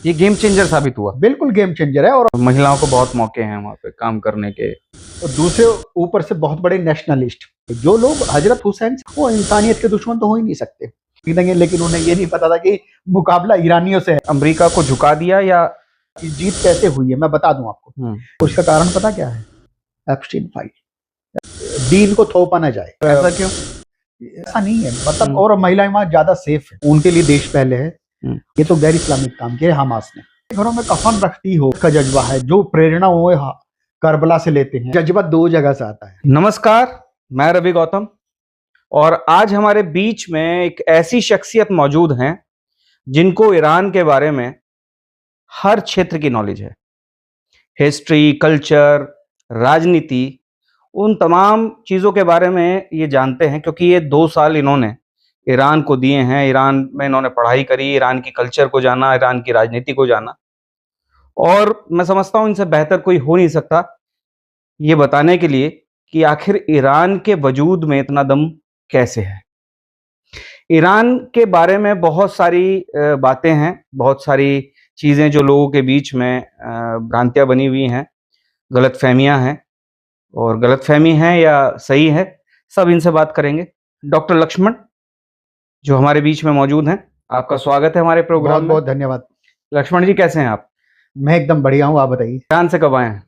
ये game changer साबित हुआ। बिल्कुल गेम चेंजर है। और महिलाओं को बहुत मौके हैं वहाँ पे काम करने के। दूसरे ऊपर से बहुत बड़े नेशनलिस्ट जो लोग हजरत हुसैन, वो इंसानियत के दुश्मन तो हो ही नहीं सकते, लेकिन उन्हें ये नहीं पता था कि मुकाबला ईरानियों से है। अमेरिका को झुका दिया या जीत कैसे हुई है मैं बता दूं आपको। उसका कारण पता क्या है? Epstein file. दीन को थोपा ना जाए। ऐसा क्यों? ऐसा नहीं है, मतलब और महिलाएं वहां ज्यादा सेफ है, उनके लिए देश पहले है। ये तो गैर इस्लामिक काम किया हमास ने। घरों में कफन रखती हो का जज्बा है, जो प्रेरणा वो करबला से लेते हैं। जज्बा दो जगह से आता है। नमस्कार, मैं रवि गौतम और आज हमारे बीच में एक ऐसी शख्सियत मौजूद हैं जिनको ईरान के बारे में हर क्षेत्र की नॉलेज है। हिस्ट्री, कल्चर, राजनीति, उन तमाम चीज़ों के बारे में ये जानते हैं क्योंकि ये 2 साल इन्होंने ईरान को दिए हैं। ईरान में इन्होंने पढ़ाई करी, ईरान की कल्चर को जाना, ईरान की राजनीति को जाना। और मैं समझता हूँ इनसे बेहतर कोई हो नहीं सकता ये बताने के लिए कि आखिर ईरान के वजूद में इतना दम कैसे है। ईरान के बारे में बहुत सारी बातें हैं, बहुत सारी चीज़ें जो लोगों के बीच में भ्रांतियाँ बनी हुई हैं, गलतफहमियाँ हैं, और गलतफहमी है या सही है, सब इनसे बात करेंगे। डॉक्टर लक्ष्मण जो हमारे बीच में मौजूद हैं, आपका स्वागत है हमारे प्रोग्राम में। बहुत धन्यवाद। लक्ष्मण जी कैसे हैं आप? मैं एकदम बढ़िया हूँ, आप बताइए। ईरान से कब आए हैं?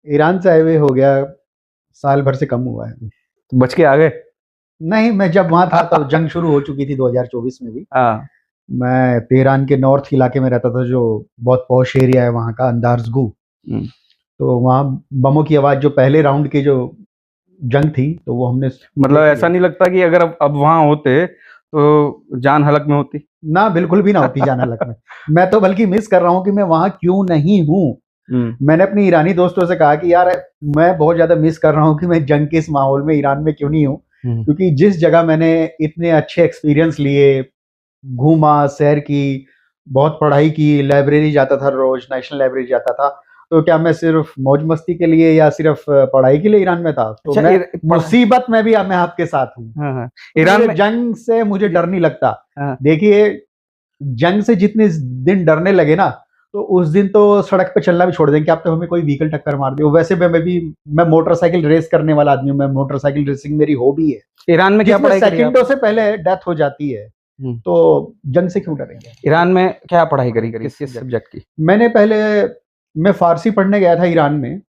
ईरान से आए हुए हो गया साल भर से कम हुआ है। तो बच के आ गए? नहीं, मैं जब वहां था तो जंग शुरू हो चुकी थी 2024 में भी। मैं तेहरान के नॉर्थ इलाके में रहता था, जो बहुत पॉश एरिया है वहाँ का, अंदार्सगू। तो वहाँ बमों की आवाज, जो पहले राउंड की जो जंग थी, तो वो हमने, मतलब ऐसा नहीं लगता कि अगर अब वहां होते तो जान हलक में होती? ना, बिल्कुल भी ना होती जान हलक में। मैं तो बल्कि मिस कर रहा हूँ कि मैं वहां क्यों नहीं हूँ। मैंने अपने ईरानी दोस्तों से कहा कि यार मैं बहुत ज्यादा मिस कर रहा हूँ कि मैं जंग के इस माहौल में ईरान में क्यों नहीं हूँ। क्योंकि जिस जगह मैंने इतने अच्छे एक्सपीरियंस लिए, घूमा, सैर की, बहुत पढ़ाई की, लाइब्रेरी जाता था रोज, नेशनल लाइब्रेरी जाता था, तो क्या मैं सिर्फ मौज मस्ती के लिए या सिर्फ पढ़ाई के लिए ईरान में था? तो अच्छा, मैं मुसीबत में भी मैं आपके साथ हूँ। ईरान में जंग से मुझे डर नहीं लगता। देखिए, जंग से जितने दिन डरने लगे ना, तो उस दिन तो सड़क पे चलना भी छोड़ देंगे, आप तो हमें कोई व्हीकल टक्कर मार दे। वैसे मैं मोटरसाइकिल रेस करने वाला आदमी हूँ। मैं मोटरसाइकिल रेसिंग मेरी हॉबी है। ईरान में क्या पढ़ाई करी? सेकंडों से पहले डेथ हो जाती है, तो जंग से क्यों डरेंगे? ईरान में क्या पढ़ाई करी? किस सब्जेक्ट की? मैं फारसी पढ़ने गया था ईरान में,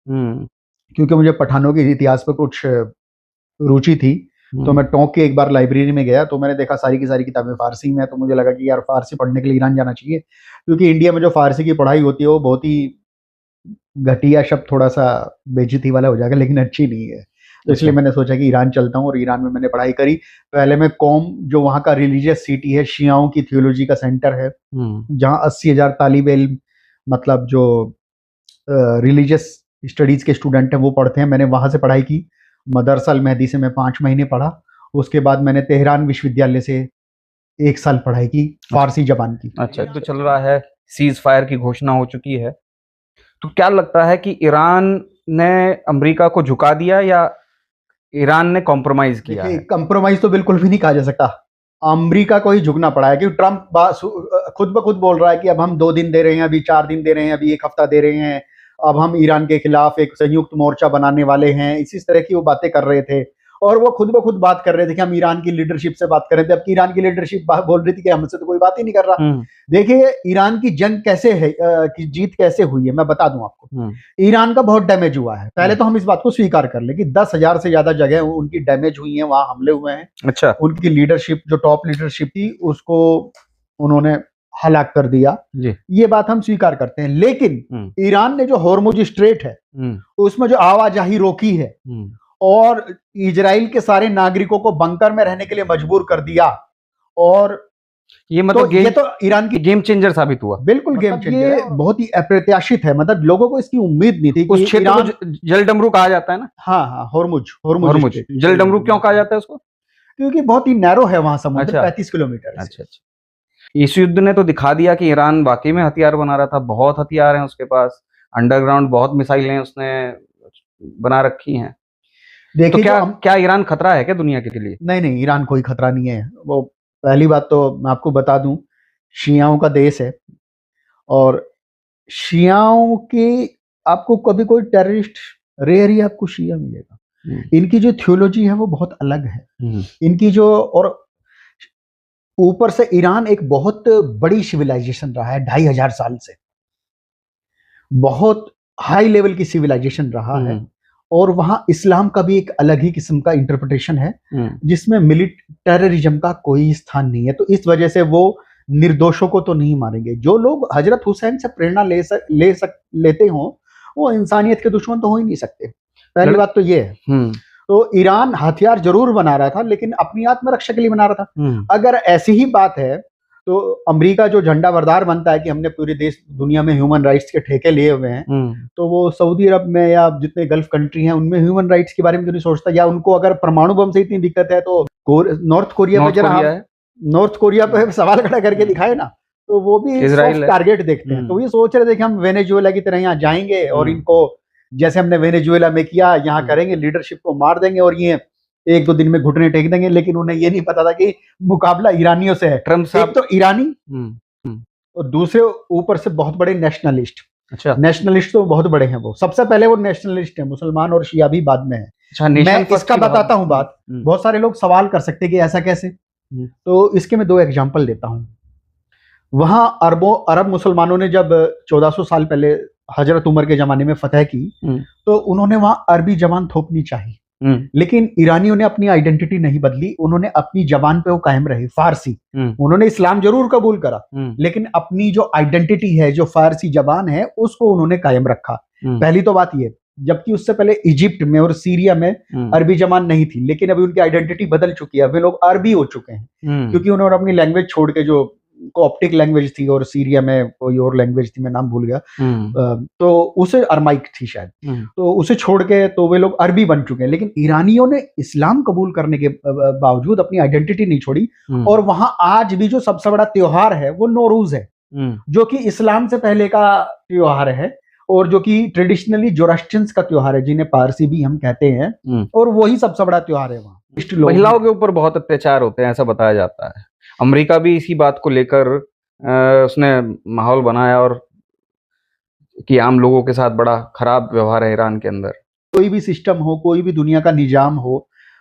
क्योंकि मुझे पठानों के इतिहास पर कुछ रुचि थी। तो मैं टोंक के एक बार लाइब्रेरी में गया, तो मैंने देखा सारी की सारी किताबें फारसी में, तो मुझे लगा कि यार फारसी पढ़ने के लिए ईरान जाना चाहिए, क्योंकि इंडिया में जो फारसी की पढ़ाई होती है वो बहुत ही घटिया, शब्द थोड़ा सा बेइज्जती वाला हो जाएगा, लेकिन अच्छी नहीं है। तो इसलिए मैंने सोचा कि ईरान चलता हूँ, और ईरान में मैंने पढ़ाई करी। पहले मैं कौम, जो वहाँ का रिलीजियस सिटी है, शियाओं की थियोलॉजी का सेंटर है, जहाँ 80,000 तालिब इल्म, मतलब जो रिलीजियस स्टडीज के स्टूडेंट हैं वो पढ़ते हैं, मैंने वहां से पढ़ाई की। मदरसा अल मेहदी से मैं 5 महीने पढ़ा। उसके बाद मैंने तेहरान विश्वविद्यालय से 1 साल पढ़ाई की फारसी जबान की। अच्छा, तो चल रहा है, सीज फायर की घोषणा हो चुकी है, तो क्या लगता है कि ईरान ने अमेरिका को झुका दिया या ईरान ने कॉम्प्रोमाइज किया है? कॉम्प्रोमाइज तो बिल्कुल भी नहीं कहा जा सकता। अमेरिका को ही झुकना पड़ा है, क्योंकि ट्रंप खुद ब खुद बोल रहा है कि अब हम 2 दिन दे रहे हैं, अभी 4 दिन दे रहे हैं, अभी 1 हफ्ता दे रहे हैं, अब हम ईरान के खिलाफ एक संयुक्त मोर्चा बनाने वाले हैं। इसी तरह की वो बातें कर रहे थे, और वो खुद ब खुद बात कर रहे थे कि हम ईरान की लीडरशिप से बात कर रहे थे। अब ईरान की लीडरशिप बोल रही थी कि हमसे तो कोई बात ही नहीं कर रहा। देखिए, ईरान की जंग कैसे है, की जीत कैसे हुई है मैं बता दूं आपको। ईरान का बहुत डैमेज हुआ है। पहले तो हम इस बात को स्वीकार कर ले कि 10,000 से ज्यादा जगह उनकी डैमेज हुई है, वहां हमले हुए हैं। अच्छा। उनकी लीडरशिप, जो टॉप लीडरशिप थी, उसको उन्होंने हलाक कर दिया जी। ये बात हम स्वीकार करते हैं। लेकिन ईरान ने जो हॉर्मुज स्ट्रेट है, उसमें जो आवाजाही रोकी है, और इजराइल के सारे नागरिकों को बंकर में रहने के लिए मजबूर कर दिया, और ये मतलब ये तो ईरान की गेम चेंजर साबित हुआ। बिल्कुल मतलब गेम चेंजर है, बहुत ही अप्रत्याशित है। मतलब लोगों को इसकी उम्मीद नहीं थी। उस क्षेत्र को जल डमरू कहा जाता है ना? हाँ, हॉर्मुज जल डमरू क्यों कहा जाता है उसको? क्योंकि बहुत ही नैरो है वहां समुद्र। 35 किलोमीटर। अच्छा। इस युद्ध ने तो दिखा दिया कि ईरान वाकई में हथियार बना रहा था। बहुत हथियार हैं उसके पास, अंडरग्राउंड बहुत मिसाइलें उसने बना रखी हैं। देखिए, तो क्या ईरान खतरा है क्या दुनिया के लिए? नहीं, ईरान कोई खतरा नहीं है। वो पहली बात तो मैं आपको बता दूं, शियाओं का देश है, और शियाओं की आपको कभी कोई टेररिस्ट रेयर ही आपको शिया मिलेगा। इनकी जो थियोलॉजी है वो बहुत अलग है। इनकी जो, और ऊपर से ईरान एक बहुत बड़ी सिविलाइजेशन रहा है 2500 साल से, बहुत हाई लेवल की सिविलाइजेशन रहा है। और वहां इस्लाम का भी एक अलग ही किस्म का इंटरप्रिटेशन है, जिसमें टेररिज्म का कोई स्थान नहीं है। तो इस वजह से वो निर्दोषों को तो नहीं मारेंगे। जो लोग हजरत हुसैन से प्रेरणा लेते हो वो इंसानियत के दुश्मन तो हो ही नहीं सकते। पहली बात तो ये है। तो ईरान हथियार जरूर बना रहा था, लेकिन अपनी आत्मरक्षा के लिए बना रहा था। अगर ऐसी ही बात है तो अमेरिका जो झंडा बरदार बनता है कि हमने पूरे देश दुनिया में ह्यूमन राइट्स के ठेके लिए हुए हैं, तो वो सऊदी अरब में या जितने गल्फ कंट्री हैं उनमें ह्यूमन राइट्स के बारे में क्यों नहीं सोचता? या उनको अगर परमाणु बम से इतनी दिक्कत है तो नॉर्थ कोरिया पे जरा नॉर्थ कोरिया पे सवाल खड़ा करके दिखाए ना, तो वो भी टारगेट देखते हैं। तो ये सोच रहे थे कि हम वेनेजुएला की तरह यहाँ जाएंगे और इनको जैसे हमने वेनेजुएला में किया यहाँ करेंगे, लीडरशिप को मार देंगे और ये 1-2 दिन में घुटने टेक देंगे। लेकिन उन्हें ये नहीं पता था कि मुकाबला ईरानियों से है। ट्रम्प एक तो ईरानी और दूसरे ऊपर से बहुत बड़े नेशनलिस्ट। अच्छा, नेशनलिस्ट तो बहुत बड़े हैं। वो सबसे पहले वो नेशनलिस्ट है, मुसलमान और शिया भी बाद में है। अच्छा, मैं इसका बताता हूँ बात। बहुत सारे लोग सवाल कर सकते हैं कि ऐसा कैसे, तो इसके मैं 2 एग्जाम्पल देता हूँ। वहां अरब मुसलमानों ने जब 1400 साल पहले हजरत उमर के जमाने में फतह की, तो उन्होंने वहां अरबी जबान थोपनी चाहिए, लेकिन ईरानियों ने अपनी आइडेंटिटी नहीं बदली। उन्होंने अपनी जबान पे वो कायम रहे, फारसी। उन्होंने इस्लाम जरूर कबूल करा, लेकिन अपनी जो आइडेंटिटी है, जो फारसी जबान है, उसको उन्होंने कायम रखा। पहली तो बात ये। जबकि उससे पहले इजिप्ट में और सीरिया में अरबी जबान नहीं थी, लेकिन अभी उनकी आइडेंटिटी बदल चुकी है। अभी लोग अरबी हो चुके हैं, क्योंकि उन्होंने अपनी लैंग्वेज छोड़ के, जो कोप्टिक लैंग्वेज थी और सीरिया में कोई और लैंग्वेज थी, मैं नाम भूल गया, तो उसे अरमाइक थी शायद, तो उसे छोड़ के तो वे लोग अरबी बन चुके हैं। लेकिन ईरानियों ने इस्लाम कबूल करने के बावजूद अपनी आइडेंटिटी नहीं छोड़ी। और वहां आज भी जो सबसे बड़ा त्योहार है वो नौरूज है, जो कि इस्लाम से पहले का त्योहार है और जो कि ट्रेडिशनली जोरास्ट्रियंस का त्योहार है, जिन्हें पारसी भी हम कहते हैं, और वही सबसे बड़ा त्योहार है। वहां महिलाओं के ऊपर बहुत अत्याचार होते हैं, ऐसा बताया जाता है। अमेरिका भी इसी बात को लेकर उसने माहौल बनाया और कि आम लोगों के साथ बड़ा खराब व्यवहार है ईरान के अंदर। कोई भी सिस्टम हो, कोई भी दुनिया का निजाम हो,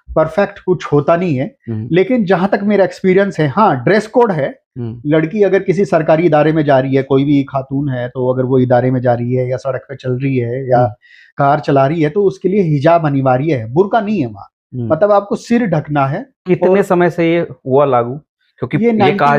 परफेक्ट कुछ होता नहीं है। लेकिन जहां तक मेरा एक्सपीरियंस है, हाँ, ड्रेस कोड है। लड़की अगर किसी सरकारी इदारे में जा रही है, कोई भी खातून है, तो अगर वो इदारे में जा रही है या सड़क पे चल रही है या कार चला रही है, तो उसके लिए हिजाब अनिवार्य है, बुर्का नहीं है वहां। मतलब आपको सिर ढकना है। कितने समय से ये हुआ लागू? क्योंकि ये कहा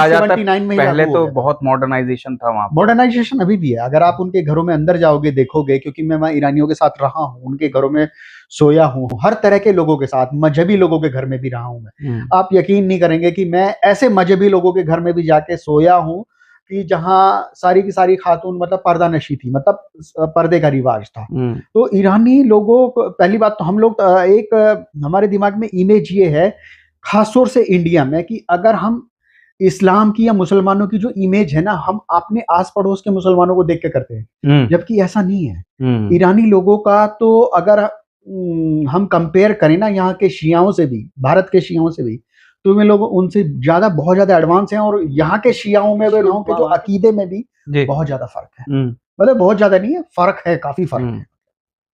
जाता है पहले तो बहुत मॉडर्नाइजेशन था वहां। मॉडर्नाइजेशन अभी भी है। अगर आप उनके घरों में अंदर जाओगे, देखोगे, क्योंकि मैं वहां ईरानियों के साथ रहा हूँ, उनके घरों में सोया हूँ, हर तरह के लोगों के साथ, मजहबी लोगों के घर में भी रहा हूँ मैं। आप यकीन नहीं करेंगे कि मैं ऐसे मजहबी लोगों के घर में भी जाके सोया हूँ कि जहाँ सारी की सारी खातून मतलब पर्दा नशी थी, मतलब पर्दे का रिवाज था। तो ईरानी लोगों को, पहली बात तो हम लोग, एक हमारे दिमाग में इमेज ये है, खासतौर से इंडिया में, कि अगर हम इस्लाम की या मुसलमानों की जो इमेज है ना, हम अपने आस पड़ोस के मुसलमानों को देख के करते हैं, जबकि ऐसा नहीं है। ईरानी लोगों का तो अगर हम कंपेयर करें ना यहाँ के शियाओं से भी, भारत के शियाओं से भी, तो वे लोग उनसे ज्यादा, बहुत ज्यादा एडवांस हैं। और यहाँ के शियाओं में, वे लोगों के जो अकीदे में भी बहुत ज्यादा फर्क है। मतलब बहुत ज्यादा नहीं है, फर्क है, काफी फर्क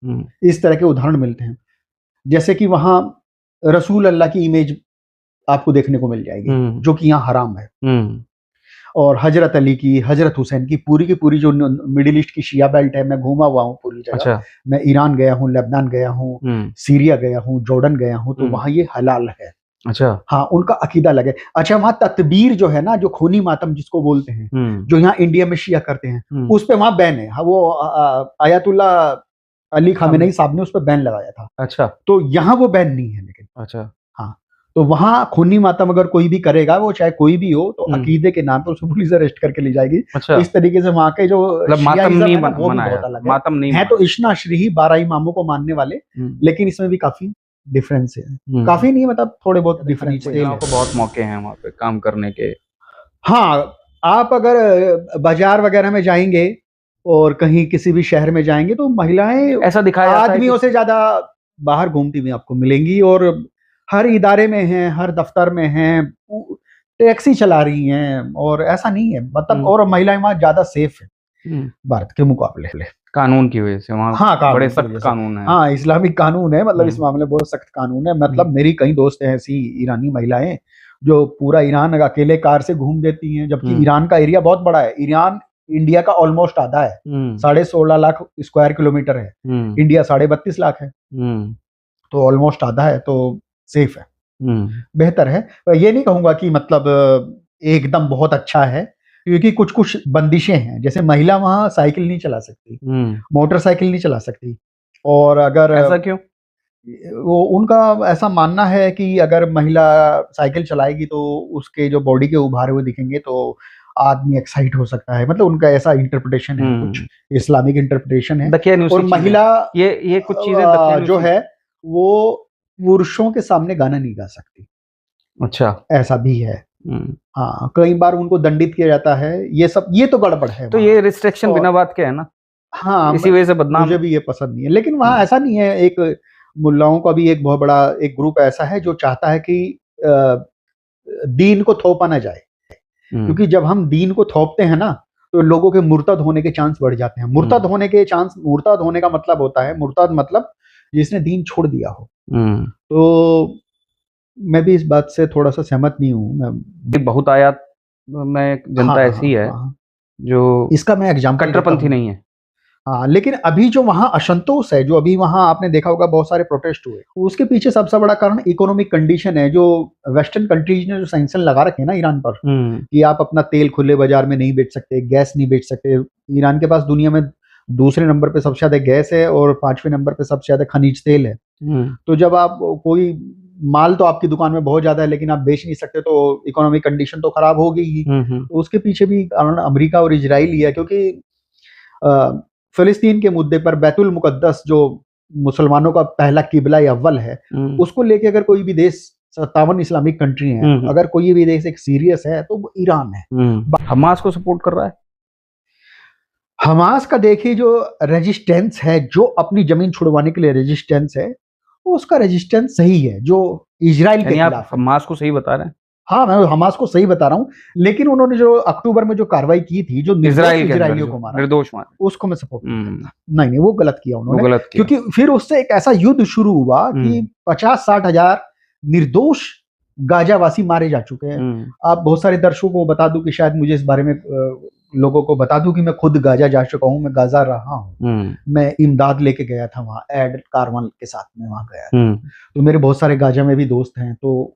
है। इस तरह के उदाहरण मिलते हैं, जैसे कि वहां रसूल अल्लाह की इमेज आपको देखने को मिल जाएगी, जो कि यहाँ हराम है। और हजरत अली की, हजरत हुसैन की पूरी जो मिडिल ईस्ट की शिया बेल्ट है, मैं घूमा हुआ हूँ पूरी जगह। अच्छा। मैं ईरान गया हूँ, लेबनान गया हूँ, सीरिया गया हूँ, जॉर्डन गया हूँ, तो वहां ये हलाल है। अच्छा। हाँ, उनका अकीदा अलग है। अच्छा, वहां तकबीर जो है ना, जो खूनी मातम जिसको बोलते हैं, जो यहाँ इंडिया में शिया करते हैं, उस पे वहां बैन है। वो आयतुल्ला अली खामेनी साहब ने उस पर बैन लगाया था। अच्छा। तो यहाँ वो बैन नहीं है, लेकिन अच्छा, हाँ, तो वहां खूनी मातम अगर कोई भी करेगा, वो चाहे कोई भी हो, तो अकीदे के नाम पर उसको पुलिस अरेस्ट करके ले जाएगी। अच्छा। इस तरीके से वहां के जो मातम नहीं मनाया, मातम नहीं है, तो इश्ना अशरी 12 इमामों को मानने वाले, लेकिन इसमें भी काफी डिफरेंस है। काफी नहीं, मतलब थोड़े बहुत डिफरेंस है। बहुत मौके हैं वहां पे काम करने के। हाँ, आप अगर बाजार वगैरह में जाएंगे और कहीं किसी भी शहर में जाएंगे, तो महिलाएं ऐसा दिखाया जाता है आदमियों से ज्यादा बाहर घूमती हुई आपको मिलेंगी। और हर इदारे में हैं, हर दफ्तर में हैं, टैक्सी चला रही हैं, और ऐसा नहीं है मतलब, और महिलाएं वहाँ ज्यादा सेफ है भारत के मुकाबले, कानून की वजह से वहाँ। हाँ, बड़े सख्त कानून है। हाँ, इस्लामिक कानून है, मतलब इस मामले में बहुत सख्त कानून है। मतलब मेरी कई दोस्त हैं ऐसी ईरानी महिलाएं जो पूरा ईरान अकेले कार से घूम देती हैं, जबकि ईरान का एरिया बहुत बड़ा है। ईरान इंडिया का ऑलमोस्ट आधा है, 16.5 लाख स्क्वायर किलोमीटर है। इंडिया 32.5 लाख है, तो ऑलमोस्ट आधा है, तो सेफ है, बेहतर है। ये नहीं कहूंगा कि मतलब एकदम बहुत अच्छा है, क्योंकि कुछ कुछ बंदिशें हैं, जैसे महिला वहां साइकिल नहीं चला सकती, मोटरसाइकिल नहीं चला सकती, और अगर ऐसा क्यों? वो उनका ऐसा मानना है कि अगर महिला साइकिल चलाएगी तो उसके जो बॉडी के उभारे हुए दिखेंगे तो आदमी एक्साइट हो सकता है, मतलब उनका ऐसा इंटरप्रिटेशन है, कुछ इस्लामिक इंटरप्रिटेशन है। और महिला ये कुछ चीजें जो है वो पुरुषों के सामने गाना नहीं गा सकती। अच्छा, ऐसा भी है। हाँ, कई बार उनको दंडित किया जाता है। ये सब, ये तो गड़बड़ है। तो ये रिस्ट्रिक्शन बिना बात के है ना। हाँ, इसी वजह से बदनाम। मुझे भी ये पसंद नहीं है, लेकिन वहाँ ऐसा नहीं है। एक मुल्लाओं का भी एक बहुत बड़ा एक ग्रुप ऐसा है जो चाहता है कि दीन को थोपा ना जाए, क्योंकि जब हम दीन को थोपते हैं ना तो लोगों के मुर्तद होने के चांस बढ़ जाते हैं। मुर्तद होने का मतलब होता है, मुर्तद मतलब जिसने दीन छोड़ दिया हो। तो मैं भी इस बात से थोड़ा सा सहमत नहीं हूँ। मैं बहुत आयात में जनता ऐसी है जो इसका मैं एग्जाम्पल कट्टरपंथी नहीं है। हाँ, लेकिन अभी जो वहाँ असंतोष है, जो अभी वहाँ आपने देखा होगा बहुत सारे प्रोटेस्ट हुए, उसके पीछे सबसे बड़ा कारण इकोनॉमिक कंडीशन है। जो वेस्टर्न कंट्रीज ने जो सैंक्शन लगा रखे हैं ना ईरान पर, कि आप अपना तेल खुले बाजार में नहीं बेच सकते, गैस नहीं बेच सकते। ईरान के पास दुनिया में दूसरे नंबर पे सबसे ज्यादा गैस है और 5वें नंबर पे सबसे ज्यादा खनिज तेल है। तो जब आप कोई माल तो आपकी दुकान में बहुत ज्यादा है लेकिन आप बेच नहीं सकते, तो इकोनॉमिक कंडीशन तो खराब हो गई ही। तो उसके पीछे भी कारण अमेरिका और इजराइल ही है, क्योंकि फिलिस्तीन के मुद्दे पर बैतुल मुकद्दस जो मुसलमानों का पहला किबला अव्वल है, उसको लेके अगर कोई भी देश, 57 इस्लामिक कंट्री हैं, अगर कोई भी देश एक सीरियस है तो वो ईरान है। हमास को सपोर्ट कर रहा है। हमास का देखिए जो रेजिस्टेंस है, जो अपनी जमीन छुड़वाने के लिए रेजिस्टेंस है, उसका रेजिस्टेंस सही है जो इजराइल के खिलाफ। आप हमास को सही बता रहे हैं? हाँ, मैं हमास को सही बता रहा हूँ, लेकिन उन्होंने जो अक्टूबर में जो कार्रवाई की थी, जो इजराइलियों को मारा, निर्दोष मारा, उसको मैं सपोर्ट नहीं, वो गलत किया उन्होंने, क्योंकि फिर उससे एक ऐसा युद्ध शुरू हुआ कि 50-60 हजार निर्दोष गाजावासी मारे जा चुके हैं। आप बहुत सारे दर्शकों को बता दूं कि शायद मुझे इस बारे में लोगों को बता दूं कि मैं खुद गाजा जा चुका हूं, मैं गाजा रहा हूं। मैं इमदाद लेके गया था वहां, एड कारवान के साथ में वहां गया था। तो मेरे बहुत सारे गाजा में भी दोस्त हैं। तो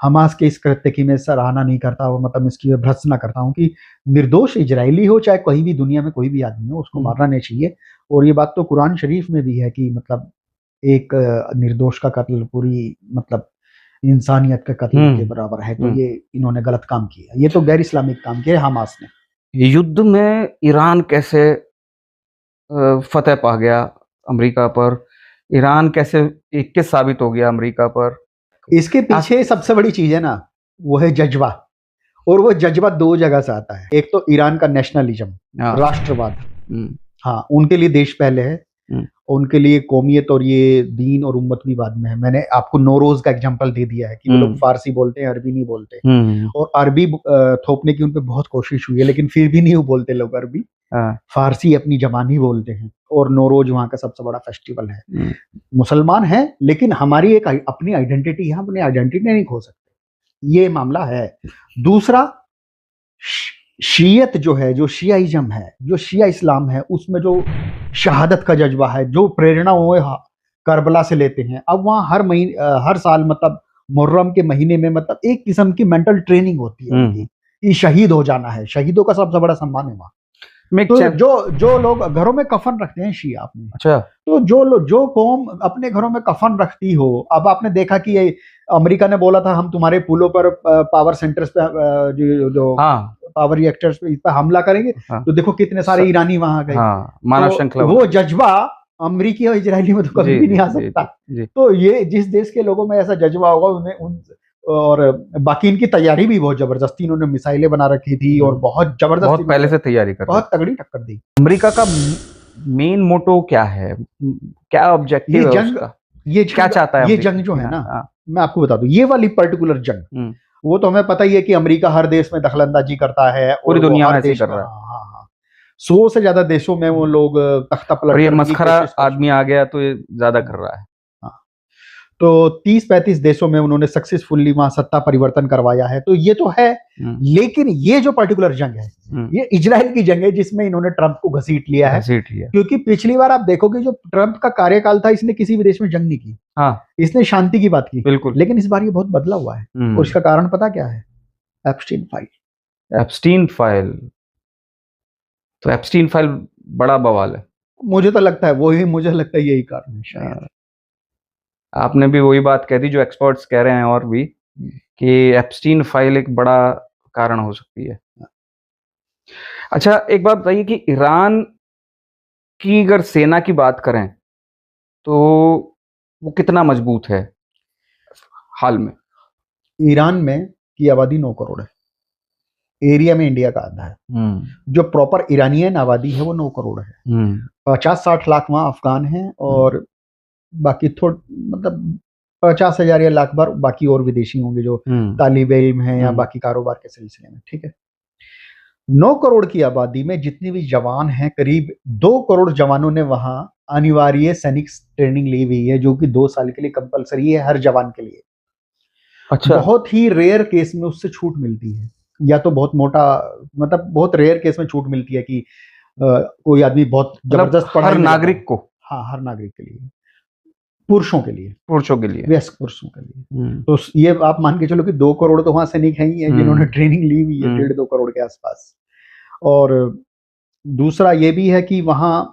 हमास के इस कृत्य की मैं सराहना नहीं करता हूँ, मतलब इसकी मैं भर्त्सना करता हूँ कि निर्दोष इजरायली हो चाहे कहीं भी दुनिया में कोई भी आदमी हो, उसको मारना नहीं चाहिए। और ये बात तो कुरान शरीफ में भी है कि मतलब एक निर्दोष का कत्ल पूरी मतलब इंसानियत का कत्ल के बराबर है। तो ये इन्होंने गलत काम किया, ये तो गैर इस्लामिक काम किया हमास ने। युद्ध में ईरान कैसे फतेह पा गया अमेरिका पर? ईरान कैसे 21 साबित हो गया अमेरिका पर? इसके पीछे सबसे बड़ी चीज है ना, वो है जज्बा। और वो जज्बा दो जगह से आता है। एक तो ईरान का नेशनलिज्म, राष्ट्रवाद। हाँ, उनके लिए देश पहले है, उनके लिए कौमियत और ये दीन और उम्मत भी बाद में है। मैंने आपको नौरोज का एग्जांपल दे दिया है कि वो लोग फारसी बोलते हैं, अरबी नहीं बोलते। और अरबी थोपने की उनपे बहुत कोशिश हुई है, लेकिन फिर भी नहीं बोलते लोग अरबी, फारसी अपनी जबान ही बोलते हैं। और नौरोज वहाँ का सबसे बड़ा फेस्टिवल है। मुसलमान है लेकिन हमारी एक अपनी आइडेंटिटी है, अपनी आइडेंटिटी नहीं खो सकते, ये मामला है। दूसरा, शीयत जो है, जो शियाइज्म है, जो शिया इस्लाम है, उसमें जो शहादत का जज्बा है, जो प्रेरणा वो करबला से लेते हैं। अब वहाँ हर साल मतलब मुहर्रम के महीने में मतलब एक किस्म की मेंटल ट्रेनिंग होती है उनकी, कि शहीद हो जाना है। शहीदों का सबसे बड़ा सम्मान है वहाँ। तो जो लोग घरों में कफन रखते हैं शिया अपने, अच्छा, तो जो कौम अपने घरों में कफन रखती हो, अब आपने देखा कि ये अमेरिका ने बोला था हम तुम्हारे पुलों पर पावर सेंटर्स पे जो पावर रिएक्टर्स पे इस पर हमला करेंगे। तो देखो कितने सारे ईरानी वहां गए। मानव श्रृंखला, वो जज्बा अमेरिकी और इजरायली में तो कभी भी नहीं आ सकता। तो ये जिस देश के लोगों में ऐसा जज्बा होगा उन्हें और बाकी इनकी तैयारी भी बहुत जबरदस्ती, इन्होंने मिसाइलें बना रखी थी और बहुत जबरदस्ती, बहुत पहले से तैयारी कर, बहुत तगड़ी टक्कर दी। अमेरिका का मेन मोटो क्या है, क्या ऑब्जेक्टिव है उसका? ये क्या चाहता है? ये जंग जो है ना, मैं आपको बता दूं, ये वाली पर्टिकुलर जंग वो तो हमें पता ही है कि अमेरिका हर देश में दखलंदाजी करता है और पूरी वो दुनिया हर में ऐसे ही देश कर में, रहा है। हाँ हाँ हाँ, 100 से ज्यादा देशों में वो लोग तख्ता और पलट ये करने की मस्खरा कोशिश कर आदमी आ गया तो ये ज्यादा कर रहा है। हाँ। तो 30-35 देशों में उन्होंने सक्सेसफुली वहां सत्ता परिवर्तन करवाया है, तो ये तो है। लेकिन ये जो पर्टिकुलर जंग है, ये इजराइल की जंग है जिसमें इन्होंने ट्रंप को घसीट लिया है। घसीट लिया। क्योंकि पिछली बार आप देखोगे जो ट्रंप का कार्यकाल था, इसने किसी भी देश में जंग नहीं की, हाँ इसने शांति की बात की, बिल्कुल। लेकिन इस बार ये बहुत बदला हुआ है। और इसका कारण पता क्या है? Epstein file. एप्स्टीन फाइल, तो एप्स्टीन फाइल बड़ा बवाल है। मुझे तो लगता है मुझे लगता है यही कारण है शायद। आपने भी वही बात कह दी जो एक्सपर्ट्स कह रहे हैं और भी, कि एप्स्टीन फाइल एक बड़ा कारण हो सकती है। अच्छा एक बात बताइए कि ईरान की अगर सेना की बात करें तो वो कितना मजबूत है हाल में? ईरान में की आबादी 9 करोड़ है, एरिया में इंडिया का आधा है। जो प्रॉपर ईरानियन आबादी है वो 9 करोड़ है। 50-60 लाख वहाँ अफगान हैं और बाकी मतलब 50,000 या लाख बार बाकी और विदेशी होंगे जो तालिब इल्म हैं या बाकी कारोबार के सिलसिले में, ठीक है। 9 करोड़ की आबादी में जितने भी जवान हैं, करीब 2 करोड़ जवानों ने वहां अनिवार्य सैनिक ट्रेनिंग ली हुई है, जो कि 2 साल के लिए कंपलसरी है हर जवान के लिए। अच्छा। बहुत ही रेयर केस में उससे छूट मिलती है, या तो बहुत मोटा, मतलब बहुत रेयर केस में छूट मिलती है कि कोई आदमी बहुत जबरदस्त हर नागरिक को? हाँ, हर नागरिक के लिए, पुरुषों के लिए, वयस्क पुरुषों के लिए। तो ये आप मान के चलो कि 2 करोड़ तो वहां सैनिक हैं ही है जिन्होंने ट्रेनिंग ली हुई है, 1.5-2 करोड़ के आसपास। और दूसरा ये भी है कि वहां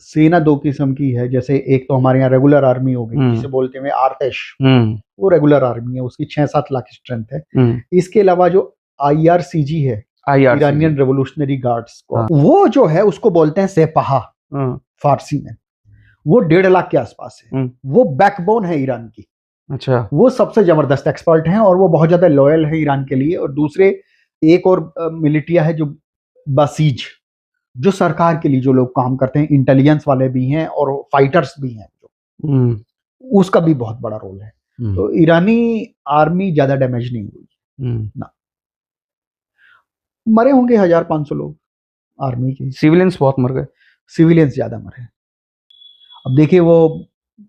सेना 2 किस्म की है। जैसे एक तो हमारे यहाँ रेगुलर आर्मी हो गई, जिसे बोलते हैं आर्तेश, वो रेगुलर आर्मी है, उसकी 6-7 लाख स्ट्रेंथ है। इसके अलावा जो IRCG है, ईरानियन रेवोल्यूशनरी गार्ड्स, वो जो है उसको बोलते हैं सेपहा फारसी में, वो 1.5 लाख के आसपास है। वो बैकबोन है ईरान की। अच्छा। वो सबसे जबरदस्त एक्सपर्ट हैं और वो बहुत ज्यादा लॉयल है ईरान के लिए। और दूसरे एक और मिलिटिया है जो बसीज, जो सरकार के लिए जो लोग काम करते हैं, इंटेलिजेंस वाले भी हैं और फाइटर्स भी हैं, जो उसका भी बहुत बड़ा रोल है। तो ईरानी आर्मी ज्यादा डैमेज नहीं हुई ना, मरे होंगे 1,500 लोग आर्मी के। सिविलियंस बहुत मर गए, सिविलियंस ज्यादा मरे। अब देखिए वो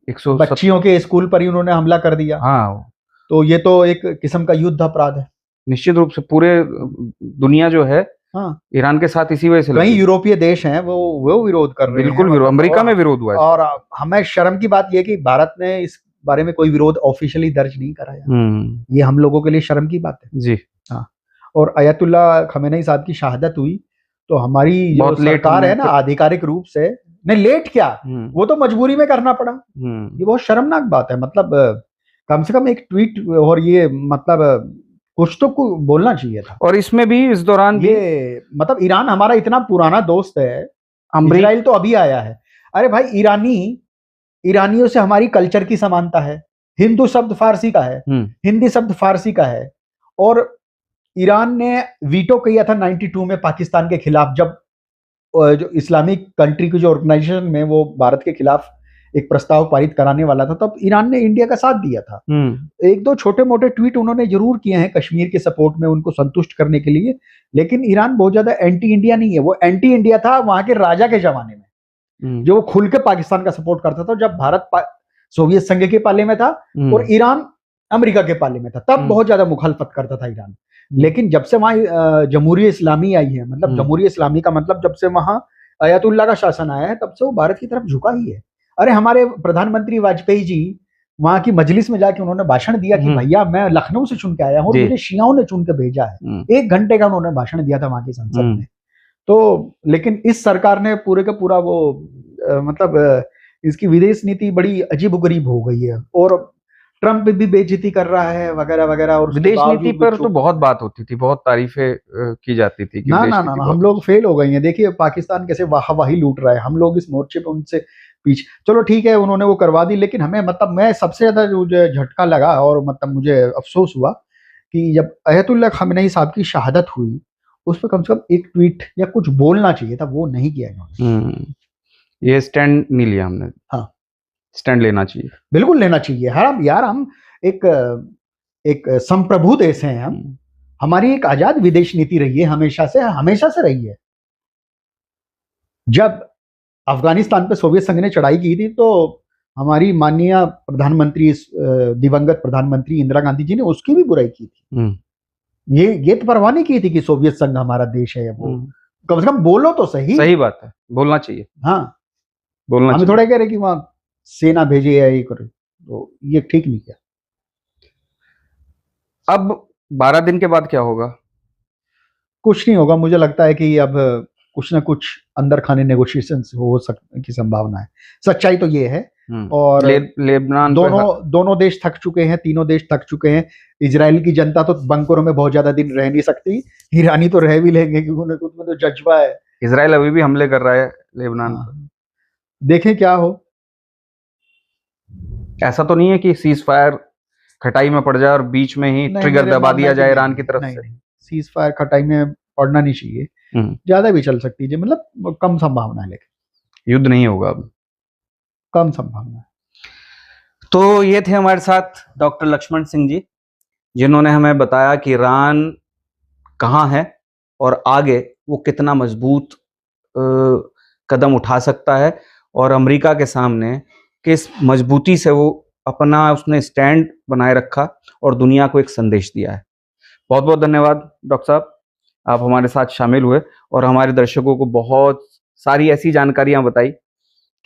170 बच्चियों के स्कूल पर ही उन्होंने हमला कर दिया। हाँ, तो ये तो एक किस्म का युद्ध अपराध है। निश्चित रूप से पूरे दुनिया जो है, हाँ, ईरान के साथ इसी वजह से कई यूरोपीय देश हैं वो विरोध कर रहे हैं। बिल्कुल विरोध, अमेरिका में विरोध हुआ है। और हमें शर्म की बात यह कि भारत ने इस बारे में कोई विरोध ऑफिशियली दर्ज नहीं कराया। ये हम लोगों के लिए शर्म की बात है जी। हाँ, और अयतुल्ला खमेनी साहब की शहादत हुई तो हमारी जो सरकार है ना, आधिकारिक रूप से, नहीं लेट क्या, वो तो मजबूरी में करना पड़ा। ये बहुत शर्मनाक बात है। मतलब कम से कम एक ट्वीट और ये मतलब कुछ तो बोलना चाहिए था। और इसमें भी इस दौरान ये मतलब ईरान हमारा इतना पुराना दोस्त है, इजराइल तो अभी आया है। अरे भाई, ईरानियों से हमारी कल्चर की समानता है। हिंदू शब्द फारसी का है, हिंदी शब्द फारसी का है। और ईरान ने वीटो किया था 92 में पाकिस्तान के खिलाफ, जब जो इस्लामिक कंट्री की जो ऑर्गेनाइजेशन में वो भारत के खिलाफ एक प्रस्ताव पारित कराने वाला था, तब ईरान ने इंडिया का साथ दिया था। 1-2 छोटे मोटे ट्वीट उन्होंने जरूर किए हैं कश्मीर के सपोर्ट में, उनको संतुष्ट करने के लिए। लेकिन ईरान बहुत ज्यादा एंटी इंडिया नहीं है। वो एंटी इंडिया था वहां के राजा के जमाने में, जो खुल के पाकिस्तान का सपोर्ट करता था, जब भारत सोवियत संघ के पाले में था और ईरान अमेरिका के पाले में था, तब बहुत ज्यादा मुखालफत करता था ईरान। लेकिन जब से वहां जमहूरियत इस्लामी आई है, मतलब जमहूरियत इस्लामी का मतलब जब से वहां अयतुल्ला का शासन आया है, तब से वो भारत की तरफ झुका ही है। अरे हमारे प्रधानमंत्री वाजपेयी जी वहां की मजलिस में जाके उन्होंने भाषण दिया कि भैया मैं लखनऊ से चुन के आया हूँ और मुझे शियाओं ने चुन के भेजा है। 1 घंटे का उन्होंने भाषण दिया था वहां की संसद में। तो लेकिन इस सरकार ने पूरे का पूरा वो मतलब इसकी विदेश नीति बड़ी अजीबोगरीब हो गई है। और ट्रंप भी बेइज्जती कर रहा है वगैरह वगैरह। और विदेश नीति पर तो बहुत बात होती थी, बहुत तारीफें की जाती थी कि ना हम लोग फेल हो गए हैं। देखिए पाकिस्तान कैसे वाहवाही लूट रहा है, हम लोग इस मोर्चे पे उनसे पीछे। चलो ठीक है, उन्होंने वो करवा दी, लेकिन हमें मतलब मैं सबसे ज्यादा जो झटका लगा और मतलब मुझे अफसोस हुआ कि जब अयतुल्ला खमेनी साहब की शहादत हुई, उस पर कम से कम एक ट्वीट या कुछ बोलना चाहिए था, वो नहीं किया इन्होंने। ये स्टैंड नहीं लिया हमने। हाँ, स्टैंड लेना चाहिए, बिल्कुल लेना चाहिए। हम एक एक संप्रभु देश हैं हम, हमारी एक आजाद विदेश नीति रही है, हमेशा से रही है। जब अफगानिस्तान पे सोवियत संघ ने चढ़ाई की थी तो हमारी माननीय प्रधानमंत्री, दिवंगत प्रधानमंत्री इंदिरा गांधी जी ने उसकी भी बुराई की थी। ये तो परवाह नहीं की थी कि सोवियत संघ हमारा देश है। वो कम से कम बोलो तो सही। सही बात है, बोलना चाहिए। हाँ, बोलना हम थोड़ा कह रहे कि वहां सेना भेजे या ये करे, तो ये ठीक नहीं किया। अब 12 दिन के बाद क्या होगा? कुछ नहीं होगा, मुझे लगता है कि अब कुछ ना कुछ अंदर खाने नेगोशिएशन हो सकने की संभावना है। सच्चाई तो ये है। और लेबनान दोनों देश थक चुके हैं, तीनों देश थक चुके हैं। इजराइल की जनता तो बंकरों में बहुत ज्यादा दिन रह नहीं सकती, ईरानी तो रह भी लेंगे क्योंकि उन्हें खुद में तो जज्बा है। इजराइल अभी भी हमले कर रहा है लेबनान पर। देखें क्या हो। ऐसा तो नहीं है कि सीज फायर खटाई में पड़ जाए और बीच में ही ट्रिगर दबा दिया जाए ईरान की तरफ से? सीज फायर खटाई में पड़ना नहीं चाहिए, ज्यादा भी चल सकती है, मतलब कम संभावना है, लेकिन युद्ध नहीं होगा अब, कम संभावना है। तो ये थे हमारे साथ डॉक्टर लक्ष्मण सिंह जी, जिन्होंने हमें बताया कि ईरान कहाँ है और आगे वो कितना मजबूत कदम उठा सकता है और अमेरिका के सामने किस मजबूती से वो अपना उसने स्टैंड बनाए रखा और दुनिया को एक संदेश दिया है। बहुत बहुत धन्यवाद डॉक्टर साहब, आप हमारे साथ शामिल हुए और हमारे दर्शकों को बहुत सारी ऐसी जानकारियां बताई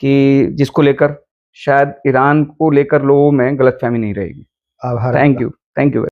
कि जिसको लेकर शायद ईरान को लेकर लोगों में गलतफहमी नहीं रहेगी। आभार। Thank you.